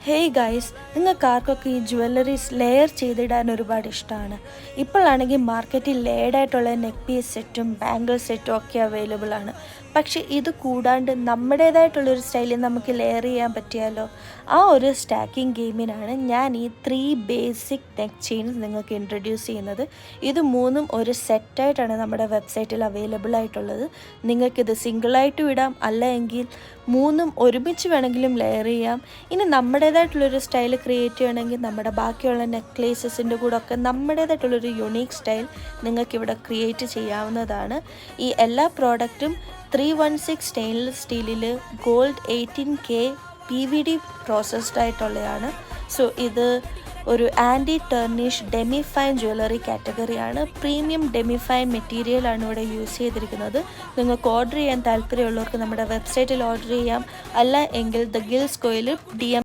Hey guys, നിങ്ങൾക്കാർക്കൊക്കെ ഈ jewelleries layer ചെയ്തിടാൻ ഒരുപാട് ഇഷ്ടമാണ്. ഇപ്പോഴാണെങ്കിൽ മാർക്കറ്റിൽ ലെയർഡായിട്ടുള്ള നെക്ക് പീസ് സെറ്റും ബാംഗിൾ സെറ്റും ഒക്കെ അവൈലബിൾ ആണ്. പക്ഷേ ഇത് കൂടാണ്ട് നമ്മുടേതായിട്ടുള്ളൊരു സ്റ്റൈലിൽ നമുക്ക് ലെയർ ചെയ്യാൻ പറ്റിയാലോ. ആ ഒരു സ്റ്റാക്കിംഗ് ഗെയിമിനാണ് ഞാൻ ഈ 3 ബേസിക് നെക്ക് ചെയിൻസ് നിങ്ങൾക്ക് ഇൻട്രൊഡ്യൂസ് ചെയ്യുന്നത്. ഇത് മൂന്നും ഒരു സെറ്റായിട്ടാണ് നമ്മുടെ വെബ്സൈറ്റിൽ അവൈലബിൾ ആയിട്ടുള്ളത്. നിങ്ങൾക്കിത് സിംഗിളായിട്ടും ഇടാം, അല്ലെങ്കിൽ മൂന്നും ഒരുമിച്ച് വേണമെങ്കിലും ലെയർ ചെയ്യാം. ഇനി നമ്മുടേതായിട്ടുള്ളൊരു സ്റ്റൈൽ ക്രിയേറ്റ് ചെയ്യണമെങ്കിൽ നമ്മുടെ ബാക്കിയുള്ള നെക്ലേസസിൻ്റെ കൂടെ ഒക്കെ നമ്മുടേതായിട്ടുള്ളൊരു യുണീക്ക് സ്റ്റൈൽ നിങ്ങൾക്കിവിടെ ക്രിയേറ്റ് ചെയ്യാവുന്നതാണ്. ഈ എല്ലാ പ്രോഡക്റ്റും 316 സ്റ്റെയിൻലെസ് സ്റ്റീലിൽ ഗോൾഡ് 18K PVD പ്രോസസ്ഡ് ആയിട്ടുള്ളതാണ്. സോ ഇത് ഒരു anti tarnish demi fine jewellery കാറ്റഗറിയാണ്. പ്രീമിയം ഡെമി ഫൈൻ മെറ്റീരിയലാണ് ഇവിടെ യൂസ് ചെയ്തിരിക്കുന്നത്. നിങ്ങൾക്ക് ഓർഡർ ചെയ്യാൻ താല്പര്യമുള്ളവർക്ക് നമ്മുടെ വെബ്സൈറ്റിൽ ഓർഡർ ചെയ്യാം. അല്ല എങ്കിൽ ദ ഗിൽസ് കോയിൽ DM